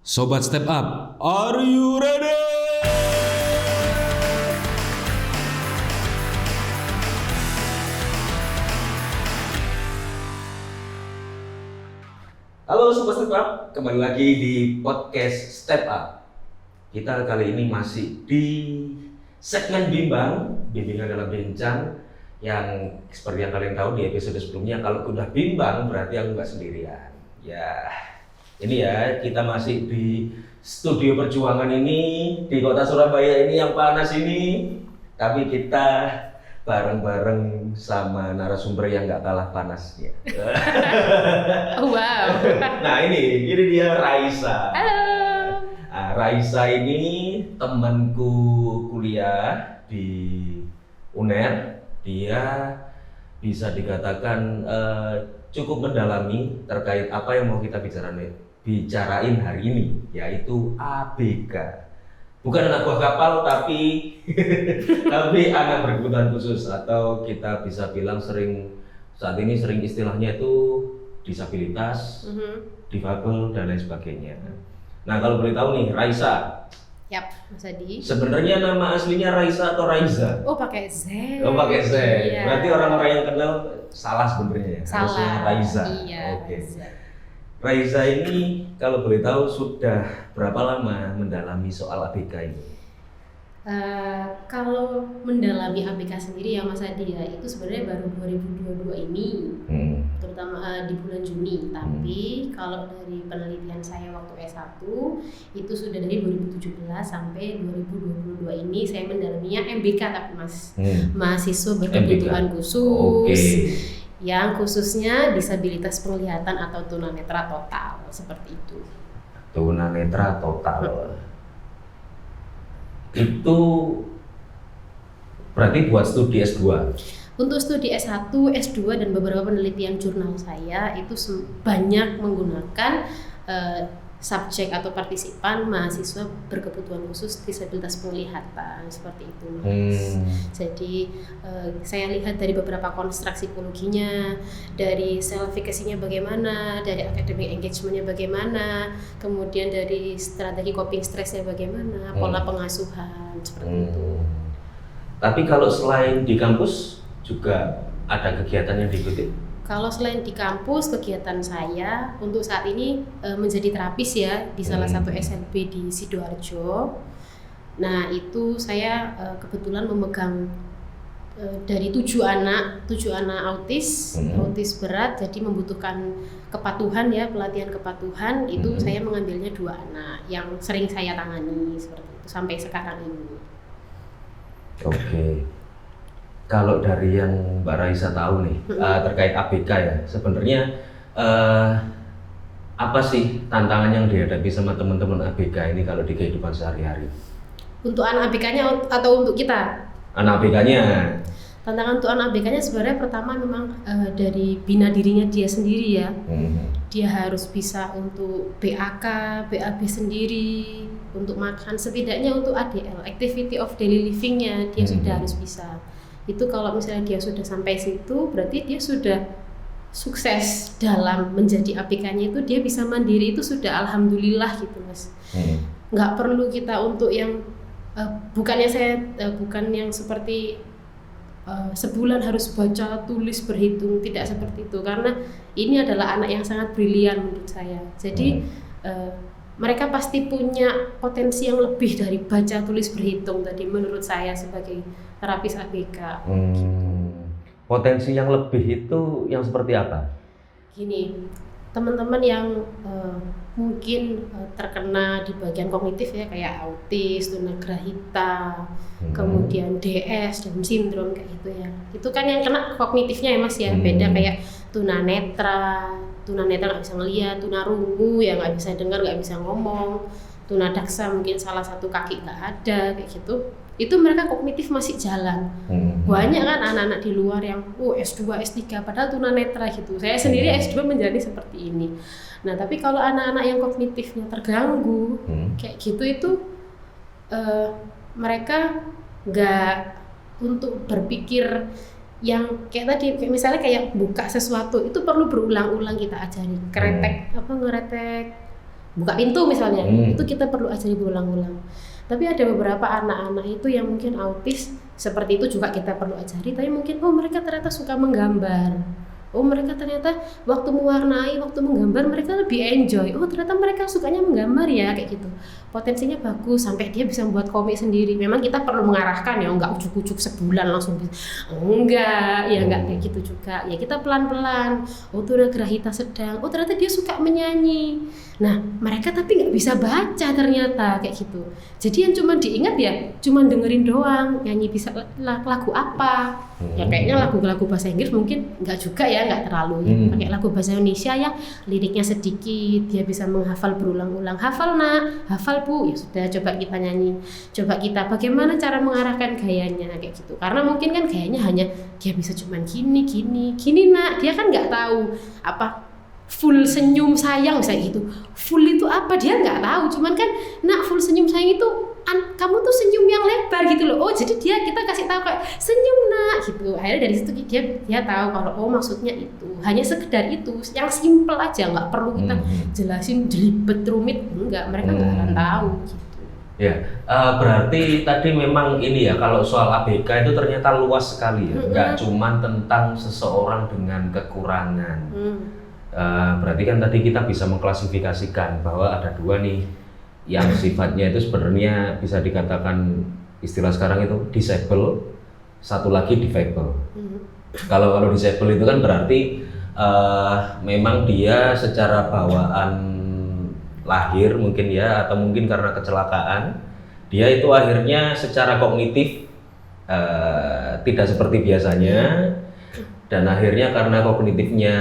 Sobat Step Up, are you ready? Halo Sobat Step Up, kembali lagi di podcast Step Up. Kita kali ini masih di segmen bimbingan dalam bincang, yang seperti yang kalian tahu di episode sebelumnya, kalau udah bimbang berarti aku nggak sendirian. Ya, ini ya, kita masih di studio perjuangan ini, di kota Surabaya ini yang panas ini, tapi kita bareng-bareng sama narasumber yang nggak kalah panasnya. Oh, wow. Nah ini dia Raisa. Halo. Nah, Raisa ini temanku kuliah di UNER. Dia bisa dikatakan cukup mendalami terkait apa yang mau kita bicarain hari ini, yaitu ABK. Bukan anak buah kapal, tapi anak berkebutuhan khusus, atau kita bisa bilang saat ini sering istilahnya itu disabilitas, difabel dan lain sebagainya. Nah, kalau boleh tahu nih, Raisa. Yap, Mas Adi. Sebenarnya nama aslinya Raisa atau Raiza? Oh, pakai Z. Oh, pakai Z. Iya. Berarti orang-orang yang kenal salah sebenarnya ya. Harusnya Salah. Raiza. Iya. Oke. Raiza. Raiza ini kalau boleh tahu sudah berapa lama mendalami soal ABK ini? Kalau mendalami ABK sendiri ya Mas Adi ya, itu sebenarnya baru 2022 ini, terutama di bulan Juni. Tapi kalau dari penelitian saya waktu S1 itu sudah dari 2017 sampai 2022 ini saya mendalaminya MBK, tapi Mas, mahasiswa berkebutuhan khusus. Oke. Yang khususnya disabilitas penglihatan atau tunanetra total, seperti itu. Tunanetra total. Itu berarti buat studi S2? Untuk studi S1, S2 dan beberapa penelitian jurnal saya itu banyak menggunakan subjek atau partisipan mahasiswa berkebutuhan khusus disabilitas penglihatan, seperti itu, Mas. Jadi saya lihat dari beberapa konstruk psikologinya, dari self-efficacy-nya bagaimana, dari academic engagement-nya bagaimana, kemudian dari strategi coping stress-nya bagaimana, pola pengasuhan, seperti itu. Tapi kalau selain di kampus juga ada kegiatan yang diikuti? Kalau selain di kampus, kegiatan saya untuk saat ini menjadi terapis ya di salah satu SLB di Sidoarjo. Nah, itu saya kebetulan memegang dari 7 anak autis berat, jadi membutuhkan kepatuhan ya, pelatihan kepatuhan. Itu saya mengambilnya 2 anak yang sering saya tangani seperti itu sampai sekarang ini. Oke. Kalau dari yang Mbak Raisa tahu nih terkait ABK ya, sebenarnya apa sih tantangan yang dihadapi sama teman-teman ABK ini kalau di kehidupan sehari-hari? Untuk anak ABK-nya atau untuk kita? Anak ABK-nya. Tantangan untuk anak ABK-nya sebenarnya pertama memang dari bina dirinya dia sendiri ya. Dia harus bisa untuk BAK, BAB sendiri, untuk makan, setidaknya untuk ADL, activity of daily living-nya dia sudah harus bisa. Itu kalau misalnya dia sudah sampai situ, berarti dia sudah sukses dalam menjadi ABK-nya, itu dia bisa mandiri, itu sudah alhamdulillah gitu, Mas. Nggak perlu kita untuk yang bukan yang seperti sebulan harus baca, tulis, berhitung, tidak seperti itu, karena ini adalah anak yang sangat brilian menurut saya. Jadi mereka pasti punya potensi yang lebih dari baca, tulis, berhitung tadi menurut saya sebagai terapis ABK. Potensi yang lebih itu yang seperti apa? Gini, teman-teman yang mungkin terkena di bagian kognitif ya, kayak autis, tunagrahita, kemudian DS, Down syndrome kayak gitu ya. Itu kan yang kena kognitifnya ya Mas ya, beda kayak tunanetra nggak bisa ngelihat, tunarungu ya nggak bisa dengar, nggak bisa ngomong, tunadaksa mungkin salah satu kaki nggak ada kayak gitu. Itu mereka kognitif masih jalan. Banyak kan anak-anak di luar yang S2, S3 padahal tunanetra gitu. Saya sendiri S2 menjadi seperti ini. Nah, tapi kalau anak-anak yang kognitifnya terganggu kayak gitu, itu mereka nggak untuk berpikir yang kayak tadi, misalnya kayak buka sesuatu itu perlu berulang-ulang kita ajari. Ngeretek buka pintu misalnya, itu kita perlu ajari berulang-ulang. Tapi ada beberapa anak-anak itu yang mungkin autis, seperti itu juga kita perlu ajari, tapi mungkin mereka ternyata suka menggambar. Mereka ternyata waktu mewarnai, waktu menggambar mereka lebih enjoy. Ternyata mereka sukanya menggambar ya, kayak gitu. Potensinya bagus sampai dia bisa membuat komik sendiri. Memang kita perlu mengarahkan ya, enggak ujuk-ujuk sebulan langsung bisa. Enggak kayak gitu juga. Ya kita pelan-pelan. Tunagrahita sedang. Ternyata dia suka menyanyi. Nah, mereka tapi nggak bisa baca ternyata kayak gitu. Jadi yang cuma diingat ya, cuma dengerin doang. Nyanyi bisa lagu apa? Ya kayaknya lagu-lagu bahasa Inggris mungkin nggak juga ya, nggak terlalu. Pakai lagu bahasa Indonesia ya, liriknya sedikit, dia bisa menghafal berulang-ulang. Hafal nak, hafal bu. Ya sudah, coba kita nyanyi. Coba kita bagaimana cara mengarahkan gayanya kayak gitu. Karena mungkin kan gayanya hanya dia bisa cuma gini nak. Dia kan nggak tahu apa full senyum sayang misalnya gitu. Full itu apa dia nggak tahu. Cuman kan nak full senyum sayang itu kamu tuh senyum yang lebar gitu loh. Jadi kita kasih tahu kayak senyum nak gitu. Akhirnya dari situ dia tahu kalau maksudnya itu. Hanya sekedar itu yang simple aja, nggak perlu kita jelasin jelibet rumit, enggak, mereka nggak akan tahu gitu. Ya, berarti tadi memang ini ya, kalau soal ABK itu ternyata luas sekali ya. Nggak cuman tentang seseorang dengan kekurangan. Berarti kan tadi kita bisa mengklasifikasikan bahwa ada dua nih yang sifatnya itu sebenarnya bisa dikatakan istilah sekarang itu disable, satu lagi difable. Kalau disable itu kan berarti memang dia secara bawaan lahir mungkin ya, atau mungkin karena kecelakaan dia itu akhirnya secara kognitif tidak seperti biasanya, dan akhirnya karena kognitifnya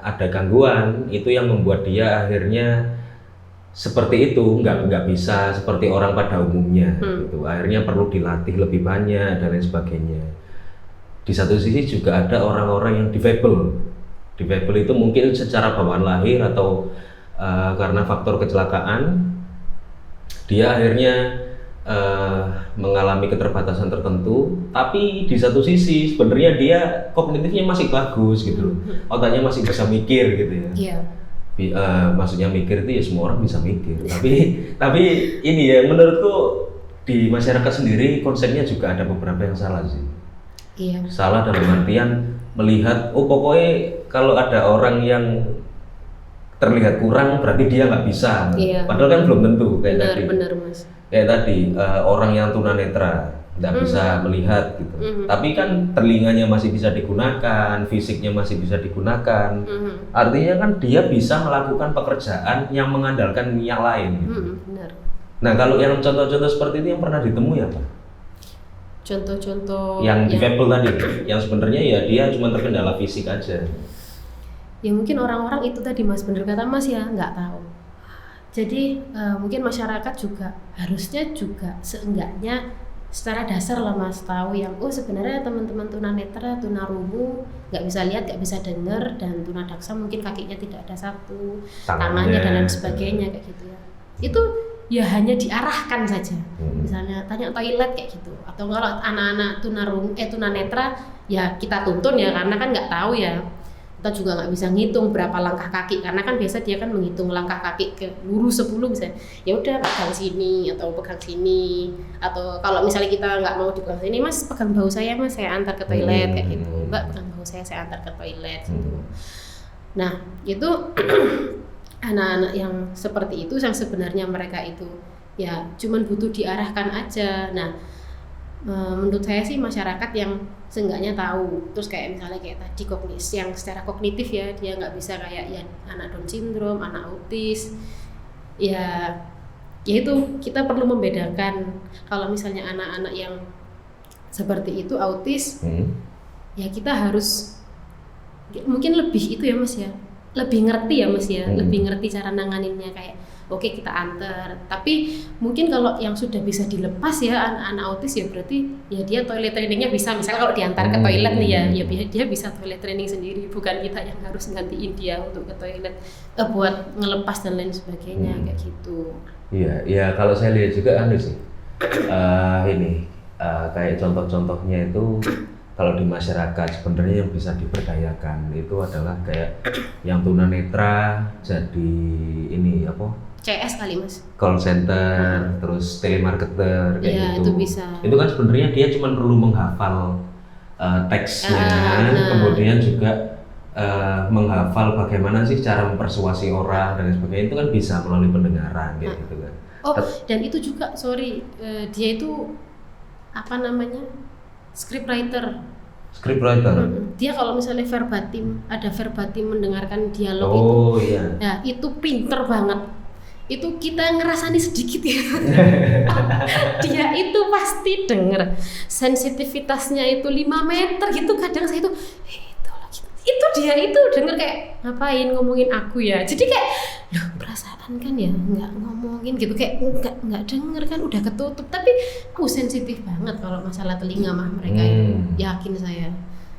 ada gangguan, itu yang membuat dia akhirnya seperti itu, nggak bisa seperti orang pada umumnya gitu. Akhirnya perlu dilatih lebih banyak dan lain sebagainya. Di satu sisi juga ada orang-orang yang difabel itu mungkin secara bawaan lahir atau karena faktor kecelakaan dia akhirnya mengalami keterbatasan tertentu, tapi di satu sisi sebenarnya dia kognitifnya masih bagus gitu, otaknya masih bisa mikir gitu ya. Maksudnya mikir itu ya semua orang bisa mikir, tapi ini ya menurutku di masyarakat sendiri konsepnya juga ada beberapa yang salah sih. Salah dalam artian melihat pokoknya kalau ada orang yang terlihat kurang berarti dia nggak bisa. Padahal kan belum tentu kayak benar, Mas. Kayak tadi orang yang tunanetra nggak bisa melihat gitu, tapi kan telinganya masih bisa digunakan, fisiknya masih bisa digunakan, artinya kan dia bisa melakukan pekerjaan yang mengandalkan yang lain gitu. Benar. Nah kalau yang contoh-contoh seperti itu yang pernah ditemui apa? Contoh-contoh yang difabel tadi, yang sebenarnya ya dia cuma terkendala fisik aja. Ya mungkin orang-orang itu tadi Mas, bener kata Mas ya, nggak tahu. Jadi mungkin masyarakat juga harusnya juga seenggaknya secara dasar lah Mas tahu yang sebenarnya teman-teman tunanetra, tunarungu nggak bisa lihat, nggak bisa dengar, dan tunadaksa mungkin kakinya tidak ada satu, tangannya dan lain sebagainya kayak gitu ya. Itu ya hanya diarahkan saja. Misalnya tanya toilet kayak gitu. Atau kalau anak-anak tunanetra ya kita tuntun ya, karena kan nggak tahu ya. Kita juga nggak bisa ngitung berapa langkah kaki, karena kan biasa dia kan menghitung langkah kaki ke lurus 10 misalnya. Ya udah pegang sini atau pegang sini, atau kalau misalnya kita nggak mau dipegang sini, Mas pegang bahu saya Mas, saya antar ke toilet kayak gitu. Mbak pegang bahu saya antar ke toilet gitu. Nah itu anak-anak yang seperti itu yang sebenarnya mereka itu ya cuman butuh diarahkan aja. Nah menurut saya sih masyarakat yang seenggaknya tahu, terus kayak misalnya kayak tadi yang secara kognitif ya dia nggak bisa kayak ya anak Down syndrome, anak autis, ya itu kita perlu membedakan. Kalau misalnya anak-anak yang seperti itu autis, ya kita harus mungkin lebih itu ya Mas ya, lebih ngerti ya Mas ya, lebih ngerti cara nanganinnya, kayak oke kita antar. Tapi mungkin kalau yang sudah bisa dilepas ya anak-anak autis ya berarti ya dia toilet trainingnya bisa, misalnya kalau diantar ke toilet nih ya dia bisa toilet training sendiri, bukan kita yang harus gantiin dia untuk ke toilet buat ngelepas dan lain sebagainya kayak gitu. Iya kalau saya lihat juga sih kayak contoh-contohnya itu kalau di masyarakat sebenarnya yang bisa diberdayakan itu adalah kayak yang tunanetra jadi CS kali Mas. call center, terus telemarketer kayak Iya, gitu. itu bisa. Itu kan sebenarnya dia cuma perlu menghafal teksnya, kemudian juga menghafal bagaimana sih cara mempersuasi orang dan sebagainya, itu kan bisa melalui pendengaran kayak gitu kan. Oh, dan itu juga dia itu apa namanya? Scriptwriter. Dia kalau misalnya ada verbatim mendengarkan dialog itu. Iya. Nah, itu pinter banget. Itu kita ngerasani sedikit ya. Dia itu pasti denger. Sensitivitasnya itu 5 meter gitu, kadang saya itu dia itu denger kayak ngapain ngomongin aku ya. Jadi kayak loh, perasaan kan ya nggak ngomongin gitu, kayak nggak denger kan, udah ketutup, tapi sensitif banget kalau masalah telinga mah mereka itu, yakin saya.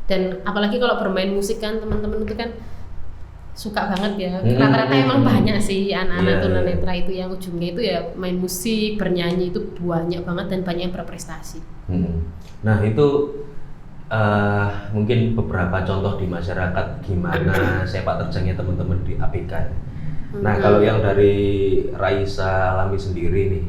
Dan apalagi kalau bermain musik kan teman-teman itu kan suka banget ya. Rata-rata emang banyak sih anak-anak tunanetra itu yang ujungnya itu ya main musik, bernyanyi, itu banyak banget dan banyak yang berprestasi. Nah itu mungkin beberapa contoh di masyarakat gimana sepak terjangnya teman-teman di ABK. Nah kalau yang dari Raisa Lami sendiri nih,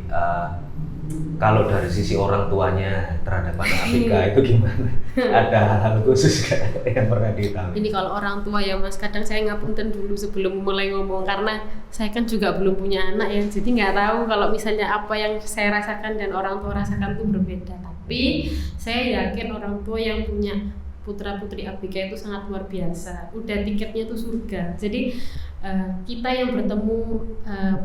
kalau dari sisi orang tuanya terhadap anak ABK itu gimana? Ada hal khusus gak yang pernah ditahu? Ini kalau orang tua ya Mas, kadang saya ngapunten dulu sebelum mulai ngomong, karena saya kan juga belum punya anak ya, jadi nggak tahu kalau misalnya apa yang saya rasakan dan orang tua rasakan itu berbeda. Tapi saya yakin orang tua yang punya putra-putri ABK itu sangat luar biasa, udah tiketnya itu surga. Jadi kita yang bertemu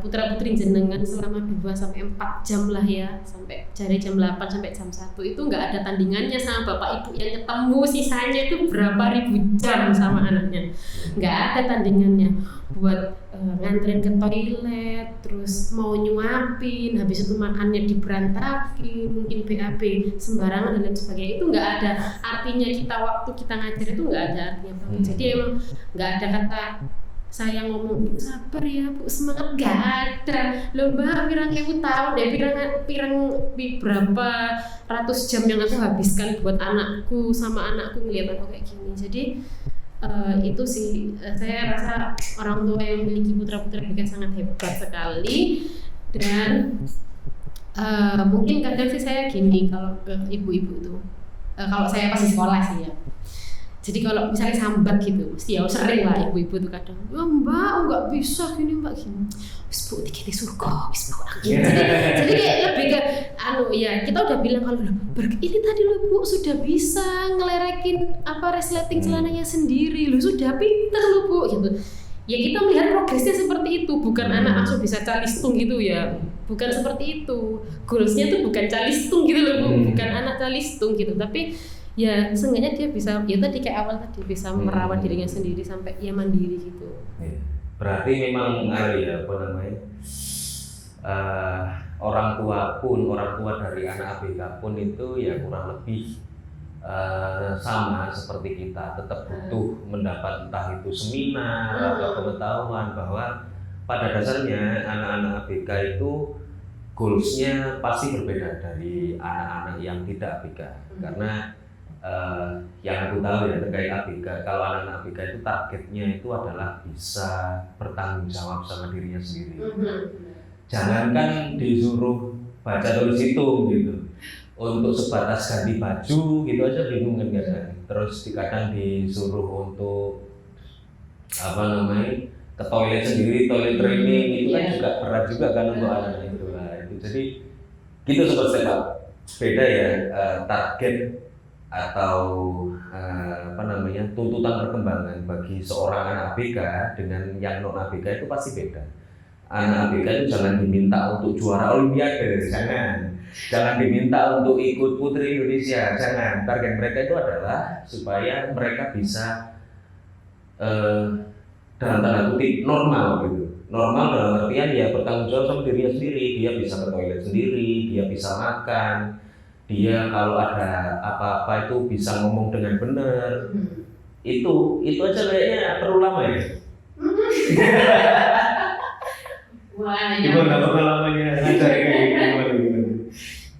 putra-putri jenengan selama 2-4 jam lah ya, sampai dari jam 8 sampai jam 1 itu nggak ada tandingannya sama bapak ibu yang ketemu sisanya itu berapa ribu jam sama anaknya, nggak ada tandingannya. Buat nganterin ke toilet, terus mau nyuapin, habis itu makannya diberantakin, mungkin BAB sembarangan dan lain sebagainya, itu nggak ada artinya. Waktu kita ngajar itu nggak ada artinya banget. Jadi emang nggak ada kata saya ngomong sabar ya Bu, semangat, nggak ada. Loh Mbak, pirang ewu tahun deh, pirang berapa ratus jam yang aku habiskan buat anakku, sama anakku ngeliat aku kayak gini. Jadi itu sih saya rasa orang tua yang memiliki putra-putri ABK sangat hebat sekali. Dan mungkin kadang sih saya gini kalau ke ibu-ibu itu, kalau saya pas di sekolah sih ya, jadi kalau misalnya sambat gitu, mesti ya sering lah ibu-ibu tuh kadang, ya Mbak nggak bisa gini Mbak gini, bis Bu dikit surga, bis Bu gitu. Jadi kayak lebih ke ya kita udah bilang kalau ini tadi loh Bu sudah bisa ngelerekin resleting celananya sendiri, lu sudah pinter loh Bu gitu. Ya kita melihat progresnya seperti itu, bukan anak langsung bisa calistung gitu ya, bukan seperti itu. Goalsnya tuh bukan calistung gitu loh Bu, bukan anak calistung gitu, tapi ya seenggaknya dia bisa, ya tadi kayak awal tadi bisa merawat dirinya sendiri sampai ya mandiri gitu. Berarti memang orang tua dari anak ABK pun itu ya kurang lebih sama seperti kita, tetap butuh mendapat entah itu seminar atau pengetahuan bahwa pada dasarnya anak-anak ABK itu goalsnya pasti berbeda dari anak-anak yang tidak ABK. Karena yang aku tahu ya terkait ABK, kalau anak-anak ABK itu targetnya itu adalah bisa bertanggung jawab sama dirinya sendiri. Jangankan disuruh baca tulis hitung gitu, untuk sebatas ganti baju gitu aja bingung kan kadang. Terus kadang disuruh untuk ke toilet sendiri, toilet training itu kan juga berat juga kan untuk anak itu lah. Jadi gitu seperti Pak, beda ya target atau tuntutan perkembangan bagi seorang anak ABK dengan yang non ABK itu pasti beda. Anak ABK itu jangan diminta untuk juara olimpiade, jangan diminta untuk ikut Putri Indonesia, jangan. Target mereka itu adalah supaya mereka bisa dalam tanda kutip normal gitu. Normal dalam artian ya bertanggung jawab sama dirinya sendiri, dia bisa ke toilet sendiri, dia bisa makan, dia kalau ada apa-apa itu bisa ngomong dengan benar. Itu aja kayaknya perlu lama ya. Wah, gimana pengalamannya ngajar gimana?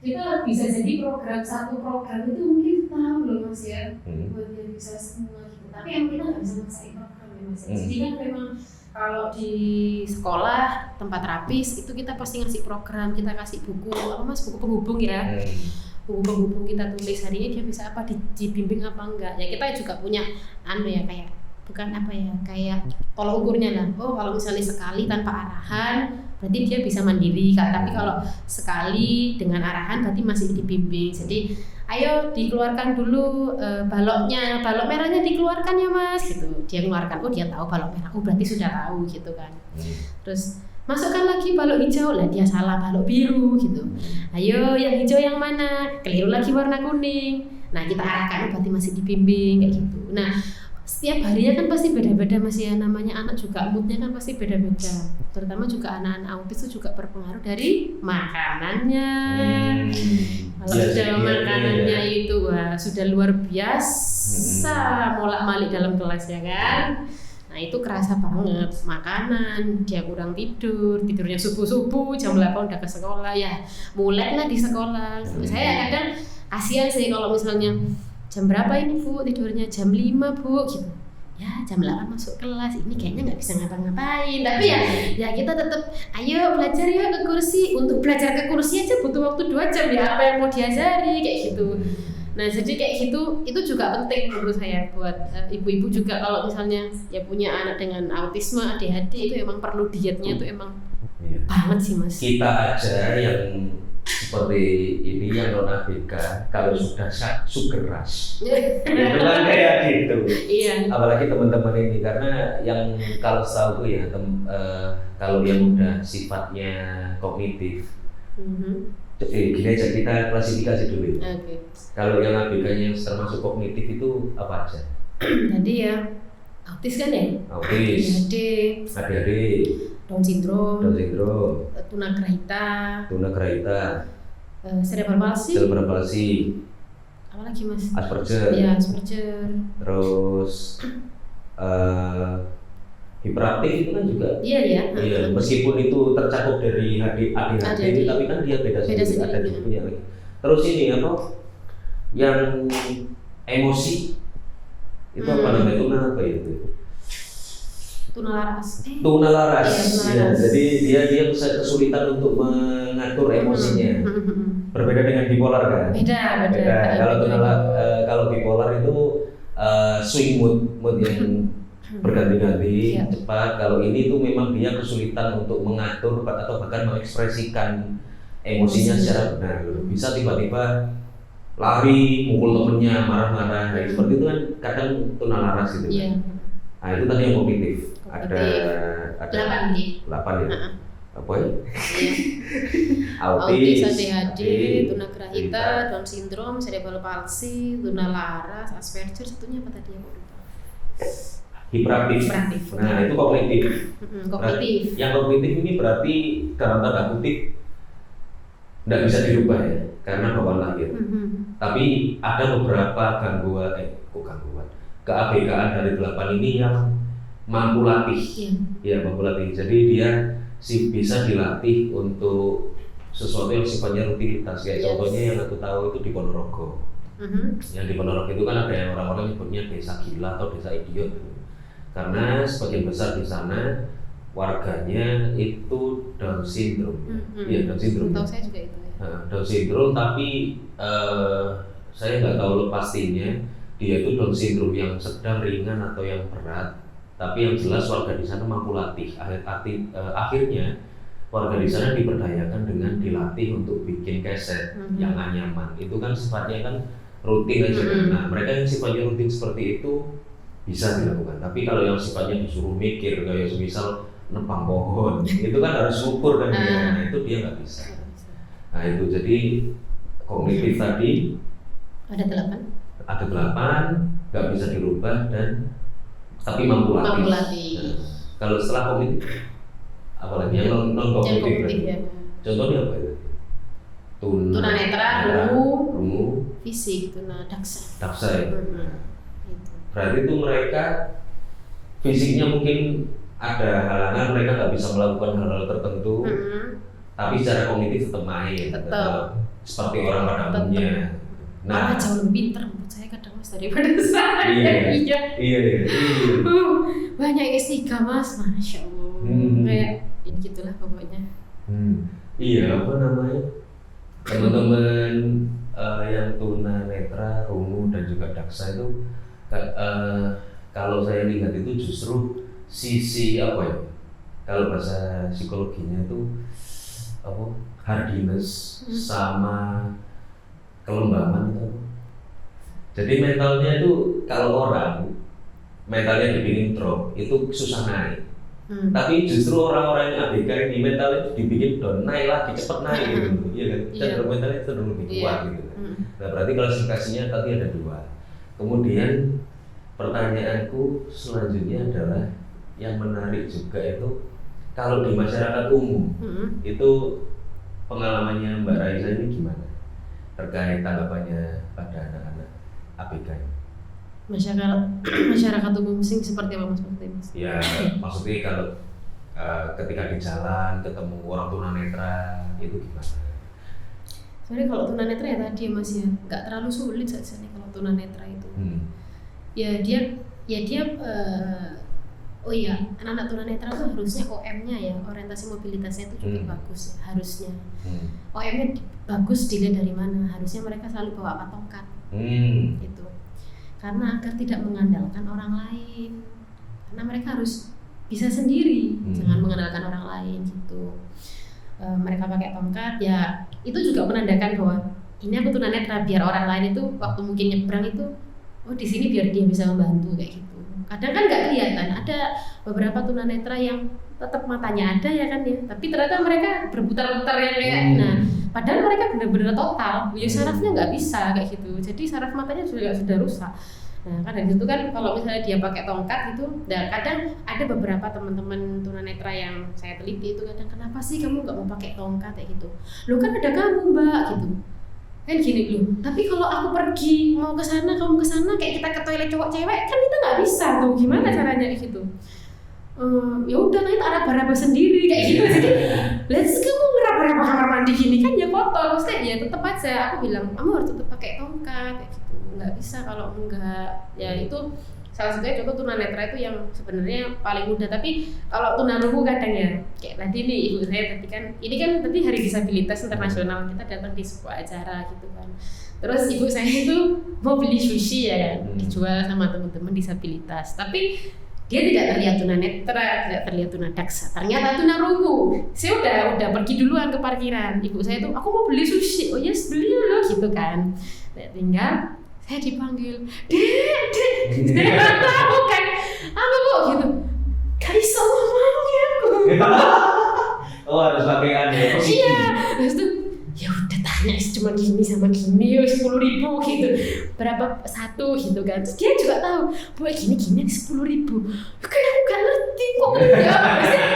Kita bisa jadi satu program itu mungkin tahu loh Mas ya, buat dia bisa semua gitu. Tapi yang kita nggak bisa maksain program ya Mas. Jadi kan memang Kalau di sekolah tempat terapis itu kita pasti ngasih program, kita kasih buku apa mas, buku penghubung ya. Buku penghubung kita tulis hari ini dia bisa apa, dibimbing apa enggak. Ya kita juga punya ya kayak bukan apa ya, kayak tolak ukurnya lah. Oh kalau misalnya sekali tanpa arahan berarti dia bisa mandiri kan. Tapi kalau sekali dengan arahan berarti masih dibimbing. Jadi ayo dikeluarkan dulu baloknya, balok merahnya dikeluarkan ya mas gitu. Dia keluarkan, oh dia tahu balok merah, oh berarti sudah tahu gitu kan. Terus masukkan lagi balok hijau, lah dia salah, balok biru gitu. Ayo yang hijau yang mana, keliru lagi warna kuning. Nah kita arahkan, berarti masih dibimbing kayak gitu. Nah setiap harinya kan pasti beda-beda mas ya, namanya anak juga moodnya kan pasti beda-beda. Terutama juga anak-anak autis itu juga berpengaruh dari makanannya. Kalau sudah makanannya itu wah, sudah luar biasa molak-malik dalam kelas ya kan. Nah itu kerasa banget, makanan, dia kurang tidur, tidurnya subuh-subuh, jam 8 udah ke sekolah ya, mulailah di sekolah. Saya kadang kasihan sih kalau misalnya jam berapa ini bu tidurnya, jam 5 bu gitu. Ya jam 8 masuk kelas, ini kayaknya nggak bisa ngapa-ngapain. Tapi ya kita tetap ayo belajar ya ke kursi. Untuk belajar ke kursi aja butuh waktu 2 jam ya, apa yang mau diajari kayak gitu. Nah jadi kayak gitu itu juga penting menurut saya buat ibu-ibu juga kalau misalnya ya punya anak dengan autisme ADHD itu emang perlu dietnya itu emang banget sih mas. Kita aja yang seperti ini yang non ABK kalau sudah sugar rush itu kan kayak gitu. Iya. Apalagi teman-teman ini karena yang kalau setahu ya kalau yang udah sifatnya kognitif. Gini aja kita klasifikasi dulu. Okay. Kalau yang ABK-nya termasuk kognitif itu apa aja? Jadi ya autis kan ya? Autis. ADHD. Down syndrome. Tunagrahita. Cerebral palsy. Apa lagi mas? Asperger. Iya Asperger. Terus hiperaktif itu kan juga. Iya. Meskipun itu tercakup dari ADHD, tapi kan dia beda sendiri. Ada juga punya lagi. Terus ini apa? Yang emosi itu apa namanya? Apa itu? Tunalaras. Ya, jadi dia kesulitan untuk mengatur emosinya. Berbeda dengan bipolar kan? Beda. Kalau bipolar itu swing mood yang berganti-ganti cepat. Kalau ini tuh memang dia kesulitan untuk mengatur atau bahkan mengekspresikan emosinya secara benar. Bisa tiba-tiba lari, mukul temennya, marah-marah. Seperti itu kan kadang tunalaras gitu. Iya. Nah itu tadi yang kognitif. Ada 8 ya. Apa ya? Autis, ADHD, tunagrahita, Down syndrome, cerebral palsy, tunalaras, Asperger, satunya apa tadi aku lupa. Hiperaktif. Nah itu kognitif. Kognitif. Yang kognitif ini berarti dalam tanda kutip tidak bisa dirubah ya, karena bawaan lahir. Tapi ada beberapa gangguan, keABK-an dari 8 ini yang mampu latih. Ya mampu latih. Jadi dia bisa dilatih untuk sesuatu yang sifatnya rutinitas. Kayak contohnya yang aku tahu itu di Ponorogo. Yang di Ponorogo itu kan ada yang orang-orang nyebutnya desa gila atau desa idiot. Karena sebagian besar di sana warganya itu Down syndrome. Iya Down syndrome. Tahu saya juga itu ya. Down syndrome tapi saya nggak tahu pastinya dia itu Down syndrome yang sedang, ringan atau yang berat. Tapi yang jelas warga di sana mampu latih. Akhirnya warga di sana diberdayakan dengan dilatih untuk bikin keset yang nyaman. Itu kan sifatnya kan rutin aja. Nah mereka yang sifatnya rutin seperti itu bisa dilakukan. Tapi kalau yang sifatnya disuruh mikir kayak misal nepang pohon, itu kan harus ukur kan dia. Nah itu dia nggak bisa. Nah itu jadi kognitif tadi ada 8, nggak bisa dirubah dan tapi mampu latih. Nah, kalau setelah kognitif, apalagi yang non kognitif ya. Contohnya apa itu? Tunanetra, rungu, fisik, daksa ya. Berarti itu mereka fisiknya mungkin ada halangan, mereka nggak bisa melakukan hal-hal tertentu, tapi secara kognitif tetap main, tetap seperti orang pada umumnya. Nah, jauh lebih pintar menurut saya kadang mas. daripada saya. Iya. Banyak S3 Mas, Masya Allah. Kayak ya gitulah pokoknya. Iya, apa namanya? Teman-teman yang tunanetra, rungu dan juga daksa itu kalau saya lihat itu justru sisi apa ya? Kalau bahasa psikologinya itu apa? Hardiness sama kelembaman itu. Jadi mentalnya itu kalau orang mentalnya dibikin drop itu susah naik. Tapi justru orang-orang yang ABK ini mentalnya itu dibikin down, naik lagi, cepet naik gitu, iya kan? Cenderung mentalnya cenderung lebih kuat gitu. Nah berarti klasifikasinya tadi ada 2. Kemudian pertanyaanku selanjutnya adalah yang menarik juga itu kalau di masyarakat umum itu pengalamannya Mbak Raisa ini gimana terkait tanggapannya pada anak-anak ABK ini? Masyarakat umum sing seperti apa Mas? Ya maksudnya kalau ketika di jalan ketemu orang tunanetra itu gimana? Sebenarnya kalau tunanetra ya tadi Mas ya nggak terlalu sulit saja nih kalau tunanetra itu. Ya dia oh iya, anak-anak tunanetra tuh harusnya OM-nya ya, orientasi mobilitasnya itu cukup bagus ya, harusnya. OM-nya bagus dilihat dari mana? Harusnya mereka selalu bawa tongkat. Gitu. Karena agar tidak mengandalkan orang lain. Karena mereka harus bisa sendiri, jangan mengandalkan orang lain gitu. Mereka pakai tongkat ya, itu juga menandakan bahwa ini aku tunanetra, biar orang lain itu waktu mungkin nyebrang itu oh di sini biar dia bisa membantu kayak gitu. Kadang kan nggak kelihatan, ada beberapa tunanetra yang tetap matanya ada ya kan ya, tapi ternyata mereka berputar-putar yang kayak nah padahal mereka benar-benar total, ya sarafnya nggak bisa kayak gitu, jadi saraf matanya sudah rusak. Nah kan dari situ kan kalau misalnya dia pakai tongkat gitu, dan kadang ada beberapa teman-teman tunanetra yang saya teliti itu kadang kenapa sih kamu nggak mau pakai tongkat kayak gitu, lo kan ada kamu Mbak gitu. Kan gini loh, tapi kalau aku pergi mau ke sana kamu ke sana kayak kita ke toilet cowok cewek kan kita nggak bisa tuh, gimana caranya gitu. Ya udah nanti araba-araba sendiri kayak gitu. Jadi let's kamu ngeraba-raba kamar mandi gini kan ya kotor, maksudnya ya tetap aja aku bilang kamu harus tetap pakai tongkat kayak gitu. Nggak bisa kalau enggak. Ya itu salah satunya contoh tunanetra itu yang sebenarnya paling mudah, tapi kalau tunarungu kadang ya kayak tadi nih ibu saya tadi kan ini kan tadi Hari Disabilitas Internasional, kita datang di sebuah acara gitu kan, terus ibu saya itu mau beli sushi ya kan, dijual sama teman-teman disabilitas, tapi dia tidak terlihat tunanetra, tidak terlihat tunadaksa, ternyata tunarungu. Saya udah pergi duluan ke parkiran, ibu saya tuh aku mau beli sushi, oh yes beli loh gitu kan, tinggal saya dipanggil, dek, saya nggak tahu kan, apa kok gitu, gak bisa ngomong ya aku. Oh harus pakai aneh. Iya, terus tuh ya udah tanya cuma gini sama gini, 10.000 gitu, berapa satu gitu kan, terus dia juga tahu, bu gini 10.000, kan aku gak ngerti kok enggak,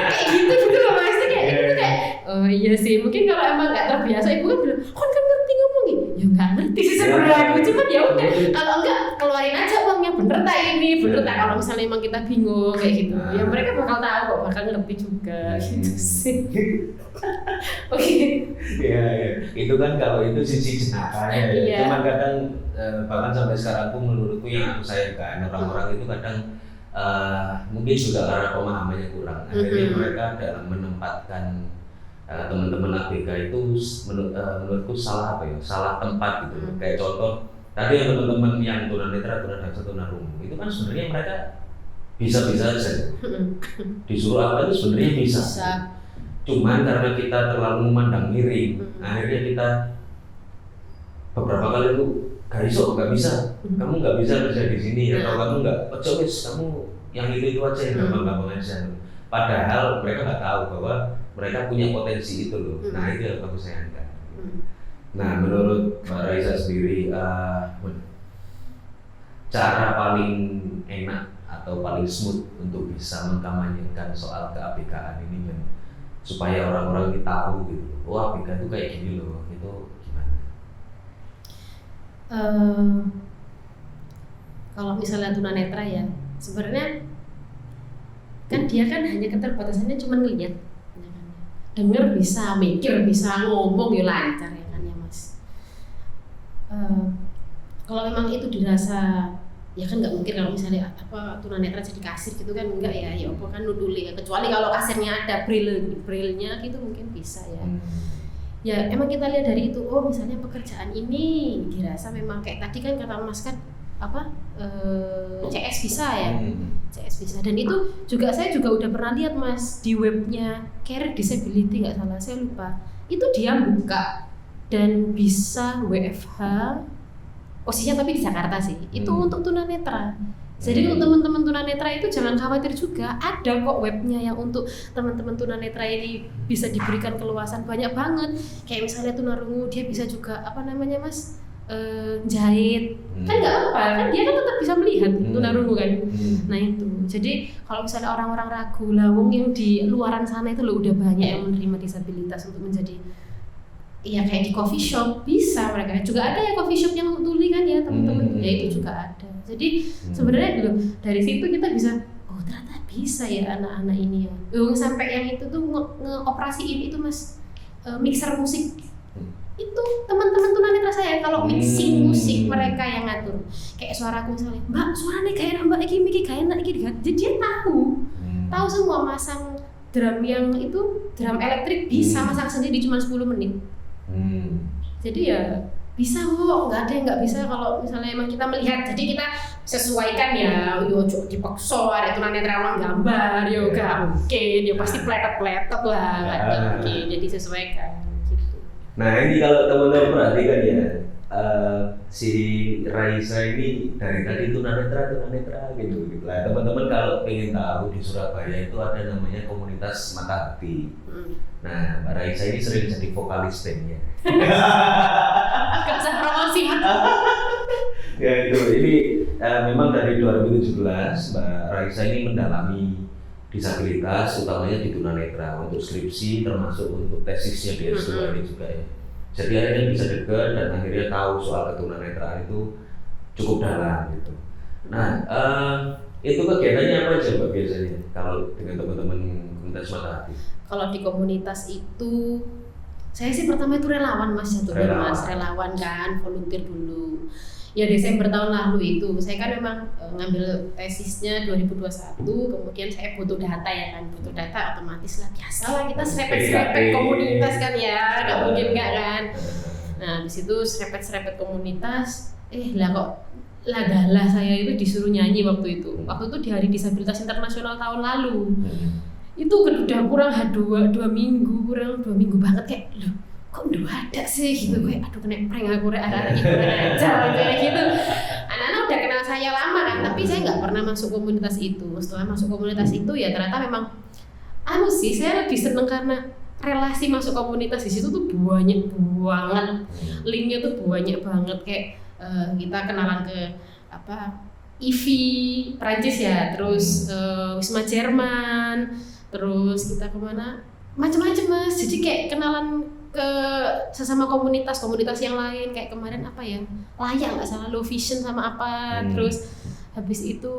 kayak gitu loh mas, kayak itu kayak, oh iya sih, mungkin kalau emang nggak terbiasa ibu kan bilang, kan ngerti ngomong ya nggak ngerti sih sebenarnya aku, cuman ya udah, kalau enggak keluarin aja uangnya bener tak ini, bener tak kalau misalnya emang kita bingung kayak gitu, ya mereka bakal tahu kok, bakal ngerti juga gitu sih. Oke. Iya, itu kan kalau itu sisi jenakanya ya. Cuman kadang bahkan sampai sekarang pun menurutku yang aku sayangkan orang-orang itu kadang mungkin juga karena pemahamannya kurang. Akhirnya mereka dalam menempatkan teman-teman ABK itu menurutku salah apa ya? Salah tempat gitu. Kayak contoh tadi yang teman-teman yang tunanetra, tunadaksa, tunarungu itu kan sebenarnya mereka bisa-bisa aja. Disuruh apa itu sebenarnya bisa. Cuman karena kita terlalu memandang miring, akhirnya kita beberapa kali itu gak bisa, kamu nggak bisa kerja di sini, atau kamu nggak, kamu yang itu aja yang gampang-gampang aja. Padahal mereka nggak tahu bahwa mereka punya potensi itu loh. Nah itu yang aku sayangkan. Nah menurut Mbak Raisa sendiri, cara paling enak atau paling smooth untuk bisa mengkampanyekan soal keABK-an ini kan, supaya orang-orang ini tahu gitu, wah ABK itu kayak gini loh, itu gimana? Kalau misalnya tunanetra ya, sebenarnya kan dia kan hanya keterbatasannya cuma ngeliat, denger bisa, mikir bisa, ngomong ya lancar ya kan ya mas. kalau memang itu dirasa ya kan nggak mungkin kalau misalnya tunanetra jadi kasir gitu kan enggak ya apa kan nutuli ya, kecuali kalau kasirnya ada braille-nya gitu mungkin bisa ya. Ya emang kita lihat dari itu, oh misalnya pekerjaan ini dirasa memang kayak tadi kan kata Mas kan CS bisa ya, CS bisa, dan itu juga saya juga udah pernah lihat Mas di webnya Career Disability nggak salah, saya lupa, itu dia buka dan bisa WFH, posisinya tapi di Jakarta sih, itu untuk tunanetra. Jadi untuk teman-teman tunanetra itu jangan khawatir juga, ada kok webnya yang untuk teman-teman tunanetra ini bisa diberikan keluasan banyak banget. Kayak misalnya tunarungu dia bisa juga Mas jahit, kan nggak apa, kan dia kan tetap bisa melihat tunarungu kan. Nah itu, jadi kalau misalnya orang-orang ragu lawung yang di luaran sana itu loh udah banyak yang menerima disabilitas untuk menjadi ya kayak di coffee shop bisa mereka juga ada ya coffee shop yang untuk tuli kan ya teman-teman, ya itu juga ada. Jadi sebenarnya loh dari situ kita bisa oh ternyata bisa ya anak-anak ini ya. Sampai yang itu tuh ngeoperasiin itu Mas mixer musik. Itu teman-teman tunanetra saya kalau mixing musik mereka yang ngatur. Kayak suaraku misalnya, "Mbak, suaranya kayak enak Mbak iki kayak enak iki." Jadi dia tahu semua masang drum yang itu drum elektrik bisa masang sendiri cuma 10 menit. Jadi ya bisa kok, nggak ada yang nggak bisa kalau misalnya emang kita melihat. Jadi kita sesuaikan ya, yo dipaksa ada tunanetra orang gambar, yo nggak mungkin, yo pasti pletot lah, nggak mungkin. Jadi sesuaikan gitu. Nah ini kalau teman-teman perhatikan ya, si Raisa ini dari tadi tunanetra gitu. Nah teman-teman kalau ingin tahu di Surabaya itu ada namanya komunitas mata hati. Nah Mbak Raisa ini sering jadi vokalis bandnya. Gak usah promosi. Ya itu, ini memang dari 2017 Mbak Raisa ini mendalami disabilitas, utamanya di tunanetra untuk skripsi termasuk untuk tesisnya di S2 ini juga ya. Jadi akhirnya bisa dekat dan akhirnya tahu soal ketunanetraan itu cukup dalam gitu. Nah itu kegiatannya apa aja Mbak biasanya kalau dengan teman-teman komunitas mata hati? Kalau di komunitas itu saya sih pertama itu relawan Mas relawan kan, volunteer dulu. Ya Desember tahun lalu itu saya kan memang ngambil tesisnya 2021, kemudian saya butuh data ya kan, butuh data otomatis lah biasa lah kita serepet komunitas kan ya, nggak mungkin nggak kan. Nah di situ serepet komunitas, lah saya itu disuruh nyanyi waktu itu di Hari Disabilitas Internasional tahun lalu. Itu udah kurang 2 minggu banget kayak loh kok udah ada sih gitu, kayak aduh kena prank aku anak-anak aja kayak gitu. Anak-anak udah kenal saya lama kan, tapi saya nggak pernah masuk komunitas itu. Setelah masuk komunitas itu ya ternyata memang saya lebih seneng karena relasi masuk komunitas di situ tuh banyak banget, linknya tuh banyak banget kayak kita kenalan ke IVI Prancis ya, terus Wisma Jerman, terus kita kemana macam-macam Mas. Jadi kayak kenalan ke sesama komunitas yang lain, kayak kemarin layak nggak salah Low Vision sama terus habis itu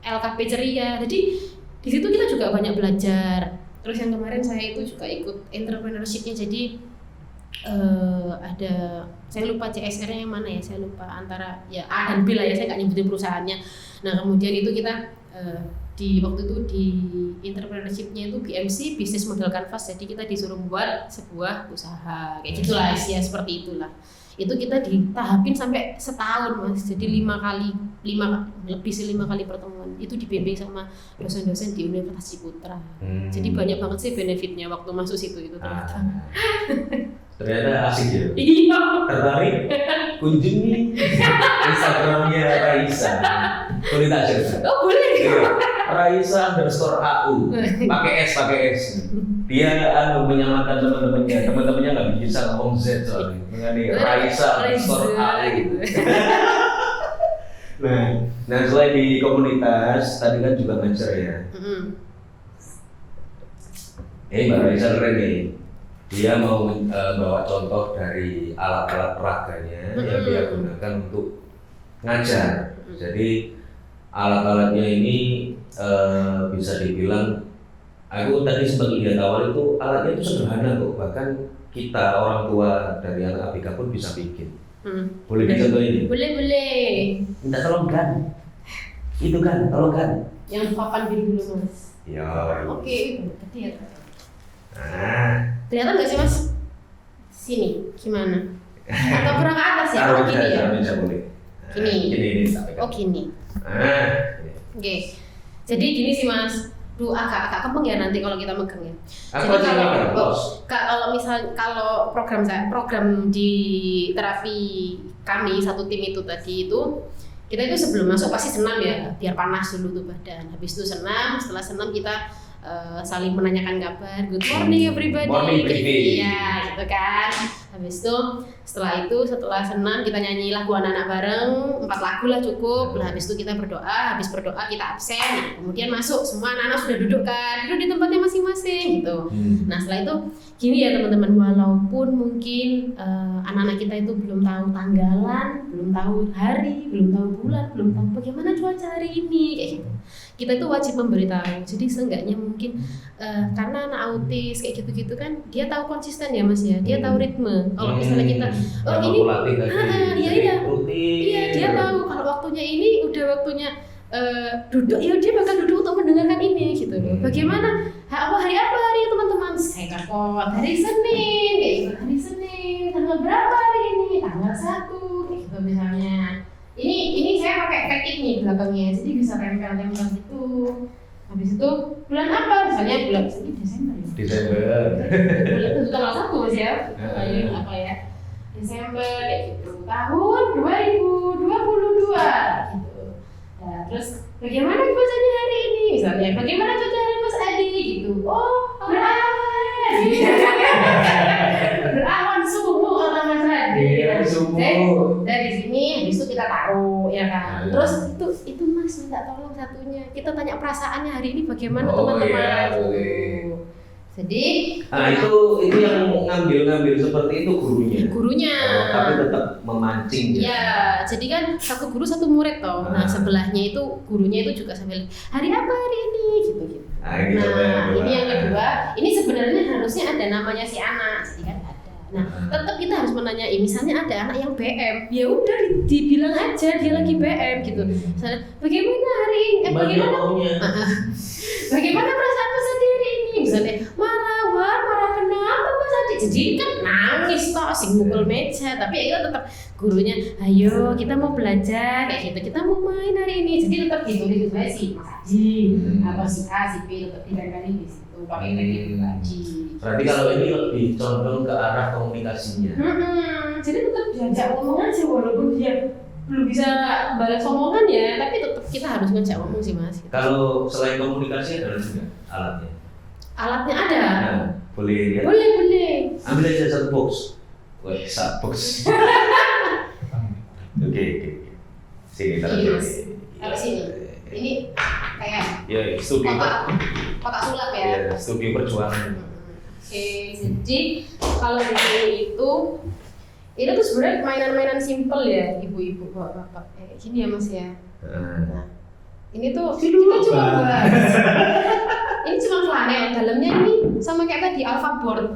LKP Ceria. Jadi di situ kita juga banyak belajar. Terus yang kemarin saya itu juga ikut entrepreneurship-nya, jadi ada, saya lupa CSR-nya yang mana ya, saya lupa antara ya A dan B lah ya, saya nggak nyebutin perusahaannya. Nah kemudian itu kita di waktu itu di entrepreneurship-nya itu BMC, Business Model Canvas, jadi kita disuruh buat sebuah usaha kayak gitulah ya, seperti itulah. Itu kita ditahapin sampai setahun Mas, jadi 5 kali pertemuan itu dibimbing sama dosen-dosen di Universitas Ciputra. Jadi banyak banget sih benefitnya waktu masuk situ itu ternyata. Ternyata asik ya. Iya. Tertarik? Kunjungi Instagramnya Raisa. Boleh tak cerita? Oh boleh. Raisa_AU. Pakai S. Dia menyamakan teman-temannya nggak bisa ngomong Z soalnya. Mengenai Raisa_AU. Nah selain di komunitas tadi kan juga ngajar ya. Mbak Raisa keren nih. Dia mau bawa contoh dari alat-alat peraganya yang dia gunakan untuk ngajar. Jadi alat-alatnya ini bisa dibilang, aku tadi sempat lihat awal itu alatnya itu sederhana kok. Bahkan kita orang tua dari anak ABK pun bisa bikin. Boleh dicontohin? Boleh. Minta tolong kan? Itu kan, tolong kan? Yang papan biru dulu mas. Ya. Oke, gede ya. Nah, Kelihatan nggak sih mas? Sini, gimana? Atau kurang ke atas ya? taruh Gini ya? bisa boleh. Nah, Gini. Gini. Oh gini. Nah, Oke. Jadi gini sih mas. Duh, agak kempeng ya nanti kalau kita megang ya. apa Jadi sih kalau ini kan? kalau program di terapi kami satu tim itu tadi itu kita itu sebelum masuk pasti senam ya, biar panas dulu tuh badan. Habis itu senam, setelah senam kita saling menanyakan kabar, good morning everybody. Morning briefing. Iya, gitu kan. Habis itu setelah senam kita nyanyi lagu anak-anak bareng, 4 lagu lah cukup. Lah habis itu kita berdoa, habis berdoa kita absen. Nah, kemudian masuk, semua anak-anak sudah duduk di tempatnya masing-masing gitu. Nah, setelah itu gini ya teman-teman, walaupun mungkin anak-anak kita itu belum tahu tanggalan, belum tahu hari, belum tahu bulan, belum tahu bagaimana cuaca hari ini kayak gitu. Kita itu wajib memberitahu. Jadi seenggaknya mungkin karena anak autis kayak gitu-gitu kan dia tahu konsisten ya Mas ya. Dia tahu ritme. Kalau misalnya kita iya dia tahu kalau waktunya ini udah waktunya duduk ya dia bakal duduk untuk mendengarkan ini gitu loh. Bagaimana hari apa hari teman-teman? Saya repot hari Senin kayak gitu. Hari Senin tanggal berapa hari ini? Tanggal 1 kayak gitu misalnya. Ini saya pakai packet nih belakangnya, jadi bisa tempel-tempel gitu. Habis itu bulan apa? Misalnya bulan ini Desember ya. Bulan itu tanggal 1 Mas ya. Apa ya? Desember kayak gitu. Tahun 2022 gitu. Nah, terus bagaimana cuacanya hari ini? Misalnya bagaimana cuaca hari Mas Adi gitu. Oh, berawan. Berawan subuh kata Mas Adi. Dari sini habis itu kita taruh ya kan. Terus itu Mas minta tolong satunya. Kita tanya perasaannya hari ini bagaimana teman-teman. Iya, boleh. Jadi itu yang ngambil seperti itu gurunya. Tapi tetap memancing ya. Jadi kan satu guru satu murid toh. Nah, sebelahnya itu gurunya itu juga sambil hari apa hari ini gitu. Nah, ini yang kedua. Ini sebenarnya harusnya ada namanya si anak. Jadi kan ada. Nah, tetap kita harus menanyai. Misalnya ada anak yang BM, ya udah dibilang aja dia lagi BM gitu. Misalnya, bagaimana hari ini? Bagaimana perasaan Mas Adi hari ini? Misalnya, marah kenapa Mas Adi? Jadi kan nangis toh, sing mukul meja. Tapi ya kita tetap gurunya, ayo kita mau belajar kayak gitu. Kita mau main hari ini. Jadi tetap ditulis juga sih Mas Adi, atau si A, si B tetap ditempelin di situ. Pakai gitu tadi. Berarti kalau ini lebih condong ke arah komunikasinya. Jadi tetap diajak ngomong aja walaupun dia belum bisa balas omongan ya, tapi tetap kita harus ngajak ngomong sih Mas. Kalau selain komunikasi ada juga alatnya. Alatnya ada. Nah, boleh ya? Boleh. Ambil aja satu box. Wih, satu box. Oke. Sini taruh sini. Taruh sini. Ini kayak studi kotak sulap ya. Iya, studi perjuangan. Oke, jadi kalau di sini itu tuh sebenarnya mainan-mainan simple ya, ibu-ibu, bapak-bapak. Kayak gini ya Mas ya. Nah, ini tuh kita cuma buat. Ini cuma flanel, dalamnya ini sama kayak tadi alpha board.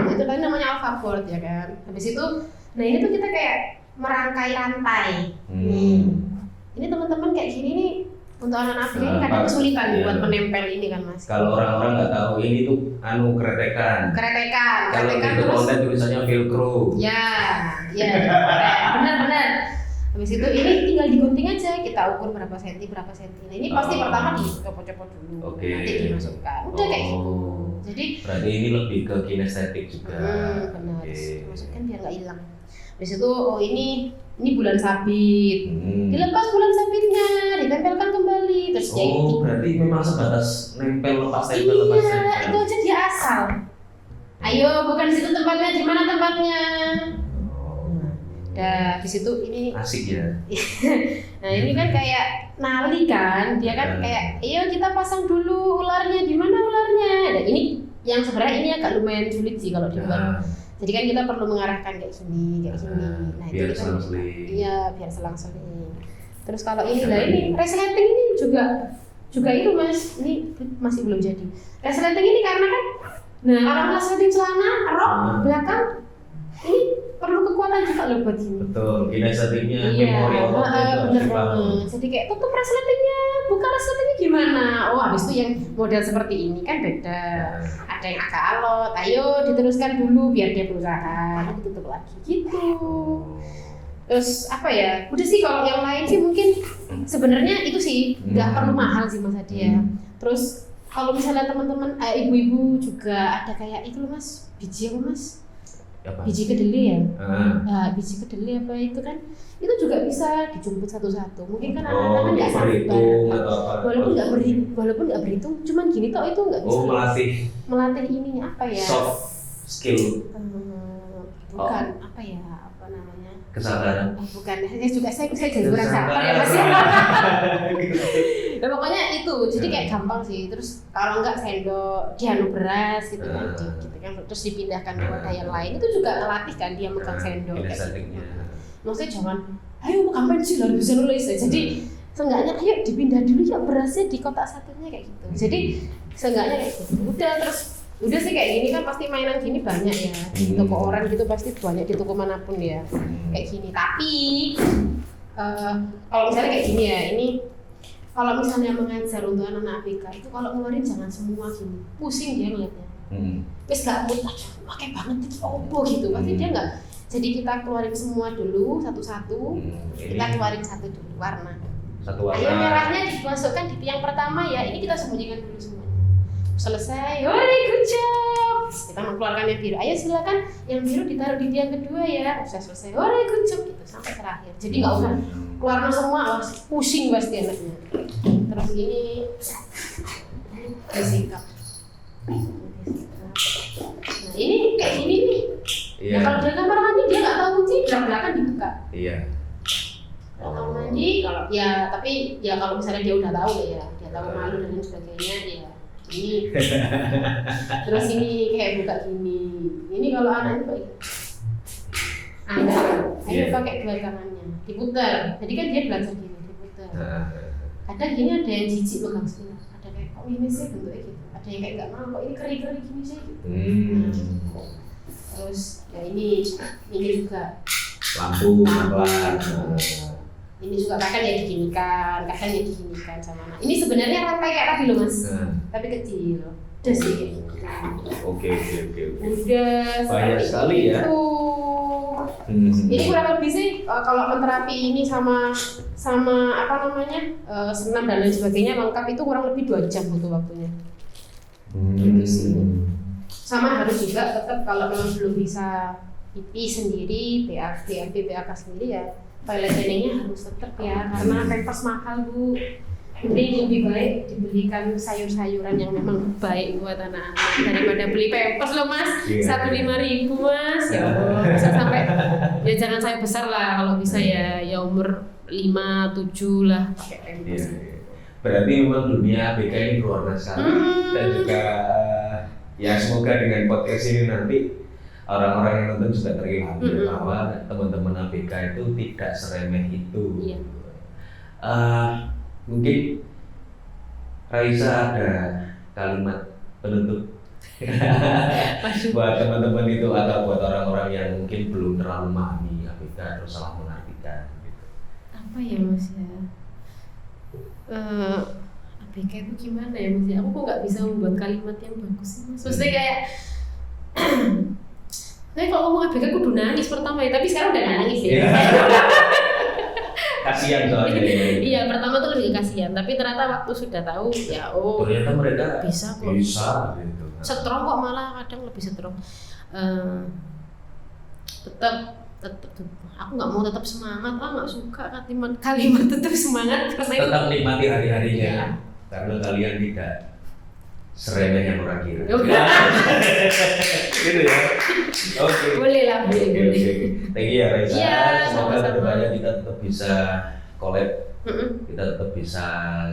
Itu tadi namanya alpha board ya kan. Habis itu, nah ini tuh kita kayak merangkai rantai. Ini teman-teman kayak gini nih. Untuk anak-anak ini kadang kesulitan buat menempel ini kan Mas. Kalau orang-orang nggak tahu ini tuh kretekan. Kalau itu konten tulisannya velcro. Ya, benar. Habis itu ini tinggal digunting aja, kita ukur berapa senti. Nah ini pasti pertama dicopot-copot dulu, nanti dimasukkan. Udah kayak gitu. Jadi berarti ini lebih ke kinestetik juga. Benar. Masukkan biar nggak hilang. Habis itu ini bulan sabit. Dilepas bulan sabitnya, ditempelkan kembali terus berarti memang sebatas nempel lepas. Iya, itu aja dia asal. Ayo, bukan di situ tempatnya, di mana tempatnya? Nah, di situ ini asik ya. Nah, ini kan kayak nali kan, dia kan kayak, ayo kita pasang dulu ularnya, di mana ularnya? Nah, ini yang sebenarnya ini agak lumayan sulit sih kalau dibuat. Jadi kan kita perlu mengarahkan kayak gini. Nah, biar itu selang-seling. Iya, biar selang-seling. Terus kalau ini resleting ini juga itu Mas, ini masih belum jadi. Resleting ini karena kan, kalau resleting celana, rok belakang, ini perlu kekuatan juga loh buat gini. Betul, kinesetiknya Iya, memori ototnya itu harus bener dibangun. banget. Jadi kayak tutup resletingnya, buka resletingnya gimana? Oh, habis itu yang model seperti ini kan beda. Ada yang agak alot, ayo diteruskan dulu biar dia berusaha, ditutup lagi gitu. Terus apa ya? Udah sih kalau yang lain sih mungkin sebenarnya itu sih nggak perlu mahal sih Mas Adi ya. Terus kalau misalnya teman-teman ibu-ibu juga ada kayak itu loh Mas, biji apa Mas? Apa? Biji kedelai ya? Ah. Biji kedelai apa itu kan? Itu juga bisa dijemput satu-satu. Mungkin kan Oh, anak-anak nggak berhitung sabar. atau apa? Walaupun nggak berhitung, cuman gini toh itu nggak bisa Oh, melatih ininya apa ya? soft skill, Bukan apa ya? Apa namanya? kesadaran. Bukan. Saya jadi kurang sabar ya Mas. Ya, pokoknya itu. Jadi kayak gampang sih. Terus kalau nggak sendok, dianu beras gitu kan, gitu kan. Terus dipindahkan ke wadah yang lain. Itu juga ngelatih kan dia megang sendok. Kayak gitu. Kinesetiknya. Maksudnya jangan, ayo makan pensil harus bisa nulis ya. Jadi seenggaknya ayo dipindah dulu ya berasnya di kotak satunya kayak gitu. Jadi seenggaknya kayak gitu. Udah sih kayak gini kan pasti mainan gini banyak ya di toko orang gitu pasti banyak di toko manapun ya kayak gini. Tapi kalau misalnya kayak gini ya ini kalau misalnya mengajar untuk anak-anak ABK itu kalau ngeluarin jangan semua gini pusing dia ngeliatnya. Wes gak mood aja pakai banget itu opo gitu pasti dia nggak. Jadi kita keluarin semua dulu satu-satu. Kita keluarin satu dulu warna. Satu warna. Ayo merahnya dimasukkan di yang pertama ya. Ini kita sembunyikan dulu semuanya. Selesai, hore good job. Kita mengeluarkan yang biru. Ayo silakan yang biru ditaruh di tiang kedua ya. Udah selesai, hore good job gitu sampai terakhir. Jadi nggak usah keluarin semua, pusing pasti anaknya. Terus ini bersikap. Nah ini kayak gini nih. Iya. Ya kalau dia kamar mandi dia nggak tahu kunci, belakang dibuka. Iya. Kamar mandi kalau ya tapi ya kalau misalnya dia udah tahu ya, dia tahu malu dan lain sebagainya ya. Ini terus ini kayak buka gini. Ini kalau anak itu kayak ayo pakai dua tangannya diputar. Jadi kan dia belajar gini diputar. Kadang gini ada yang jijik pegang sebelah. Ada kayak kok ini sih bentuknya gitu. Ada yang kayak nggak mau kok ini kering-kering gini sih. Terus ya ini juga Lampu pelan. ini juga kadang ya diginikan sama anak. Ini sebenarnya rantai kayak tadi loh Mas, tapi kecil. Udah sih kayak gitu. Oke. Udah Banyak sekali ya. itu. Ini kurang lebih sih kalau menterapi ini sama apa namanya senam dan lain sebagainya lengkap itu kurang lebih 2 jam butuh waktunya. Gitu sih. Sama harus juga tetap kalau memang belum bisa IP sendiri, PAK sendiri ya toilet trainingnya harus tetap ya karena pampers mahal Bu. Jadi lebih baik dibelikan sayur-sayuran yang memang baik buat anak-anak daripada beli pampers loh Mas. 1.500 Mas. Ya Allah, bisa sampai ya jangan saya besar lah kalau bisa ya umur 5, 7 lah pakai pampers. Berarti memang dunia ABK ini berwarna sekali dan juga ya semoga dengan podcast ini nanti orang-orang yang nonton juga terlihat bahwa teman-teman ABK itu tidak seremeh itu. Iya. Mungkin Raisa ada kalimat penutup buat teman-teman itu atau buat orang-orang yang mungkin belum terlalu memahami ABK atau salah mengartikan gitu. Apa ya Mas ya? ABK itu gimana ya Mas ya? Aku kok nggak bisa membuat kalimat yang bagus sih Mas. Maksudnya kayak saya kalau ngomong ABK kudu nangis pertama ya, tapi sekarang udah nangis ya. Kasihan soalnya. Iya, pertama tuh lebih kasihan, tapi ternyata waktu sudah tahu ya ternyata mereka bisa kok. Bisa gitu. Strong kok malah kadang lebih strong. Tetap aku nggak mau tetap semangat, nggak suka kalimat tetap semangat karena tetap nikmati hari-harinya ya. Karena kalian tidak seremeh yang orang kira. Gitu ya. Oke. Boleh lah, boleh. Thank you ya Raisa. Iya, Semoga sama-sama. kedepannya kita tetap bisa collab, kita tetap bisa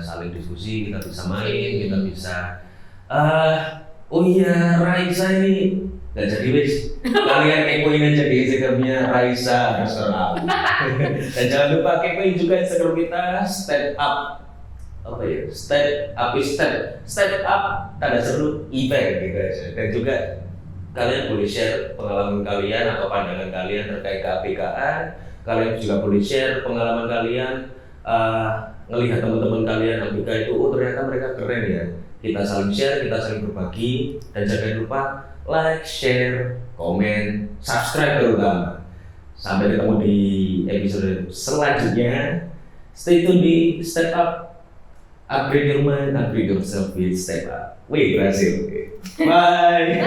saling diskusi, kita bisa main, kita bisa. Oh iya Raisa ini nggak jadi wis. Kalian kepoin aja di Instagramnya Raisa _ dan jangan lupa kepoin juga Instagram kita Step Up. Apa ya? Step up tanda seru event gitu aja. Dan juga kalian boleh share pengalaman kalian atau pandangan kalian terkait keABK-an. Kalian juga boleh share pengalaman kalian ngelihat teman-teman kalian ABK itu, oh ternyata mereka keren ya. Kita saling share, kita saling berbagi, dan jangan lupa like, share, komen, subscribe terutama. Sampai ketemu di episode selanjutnya. Stay tune di Step Up. Upgrade your mind, upgrade yourself with Step Up. Wih, berhasil. Bye.